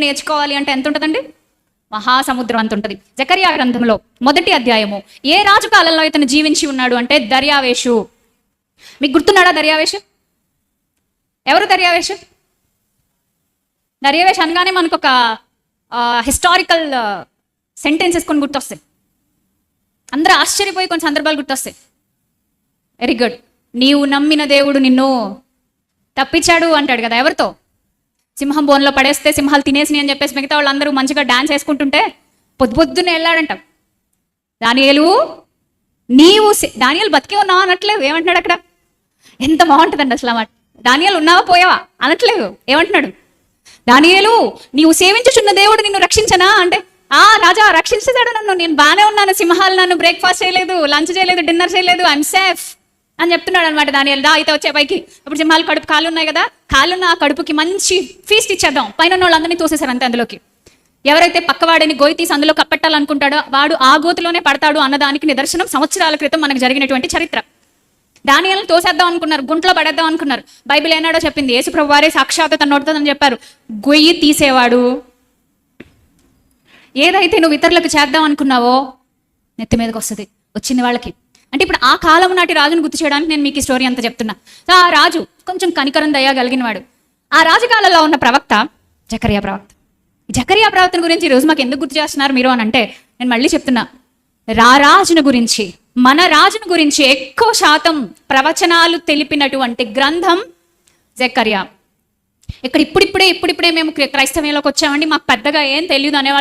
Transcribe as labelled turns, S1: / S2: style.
S1: నేర్చుకోవాలి అంటే ఎంత ఉంటుందండి? మహాసముద్రం అంత ఉంటుంది. జకర్యా గ్రంథంలో 1వ అధ్యాయము ఏ రాజు కాలంలో ఇతను జీవించి ఉన్నాడు అంటే దర్యావేషు. మీకు గుర్తున్నాడా దర్యావేషు? ఎవరు దర్యావేషు? దర్యావేషు అనగానే మనకు ఒక హిస్టారికల్ సెంటెన్సెస్ కొన్ని గుర్తొస్తాయి. అందరూ ఆశ్చర్యపోయి కొన్ని సందర్భాలు గుర్తొస్తాయి. Very good. నీవు నమ్మిన దేవుడు నిన్ను తప్పించాడు అంటాడు కదా. ఎవరితో? సింహం బోన్లో పడేస్తే సింహాలు తినేసినాయి అని చెప్పేసి మిగతా వాళ్ళందరూ మంచిగా డాన్స్ వేసుకుంటుంటే పొద్దున్నే వెళ్ళాడంట. దానియేలు దానియేలు బతికే ఉన్నావా అనట్లేదు. ఏమంటున్నాడు అక్కడ? ఎంత బాగుంటుందండి అసలు మాట. దానియేలు ఉన్నావా పోయావా అనట్లేదు. ఏమంటున్నాడు? దానియేలు నీవు సేవించుచున్న దేవుడు నిన్ను రక్షించనా అంటే, రాజా రక్షించాడు నన్ను, నేను బాగానే ఉన్నాను, సింహాలు నన్ను బ్రేక్ఫాస్ట్ చేయలేదు, లంచ్ చేయలేదు, డిన్నర్ చేయలేదు, ఐఎమ్ సేఫ్ అని చెప్తున్నాడు అనమాట దానియేలు. అయితే వచ్చే పైకి ఇప్పుడు సింహాలు కాళ్ళు ఉన్నాయి కదా, కాళ్ళున్న ఆ కడుపుకి మంచి ఫీస్ట్ ఇచ్చేద్దాం. పైన వాళ్ళందరినీ తోసేశారు అంతే అందులోకి. ఎవరైతే పక్కవాడిని గోయి తీసి అందులో కప్పెట్టాలనుకుంటాడో వాడు ఆ గోతులోనే పడతాడు అన్నదానికి నిదర్శనం సంవత్సరాల క్రితం మనకు జరిగినటువంటి చరిత్ర. దానియేలును తోసేద్దాం అనుకున్నారు, గుంట్లో పడేద్దాం అనుకున్నారు. బైబిల్ ఏనాడో చెప్పింది, యేసుప్రభు వారే సాక్షాత్ తన నోటితోని చెప్పారు, గొయ్యి తీసేవాడు ఏదైతే నువ్వు ఇతరులకు చేద్దాం అనుకున్నావో నెత్తి మీదకి వస్తుంది వచ్చిన వాళ్ళకి. అంటే ఇప్పుడు ఆ కాలం నాటి రాజును గుర్తు చేయడానికి నేను మీకు ఈ స్టోరీ అంతా చెప్తున్నా. ఆ రాజు కొంచెం కనికరం దయ కలిగిన వాడు. ఆ రాజకాలంలో ఉన్న ప్రవక్త జకర్యా ప్రవక్త. జకర్యా ప్రవక్తను గురించి ఈరోజు మాకు ఎందుకు గుర్తు చేస్తున్నారు మీరు అని అంటే, నేను మళ్ళీ చెప్తున్నా, రాజును గురించి, మన రాజును గురించి ఎక్కువ శాతం ప్రవచనాలు తెలిపినటువంటి గ్రంథం జకర్యా. ఇక్కడ ఇప్పుడిప్పుడే మేము క్రైస్తవ్యంలోకి వచ్చామండి, మాకు పెద్దగా ఏం తెలియదు అనేవాళ్ళు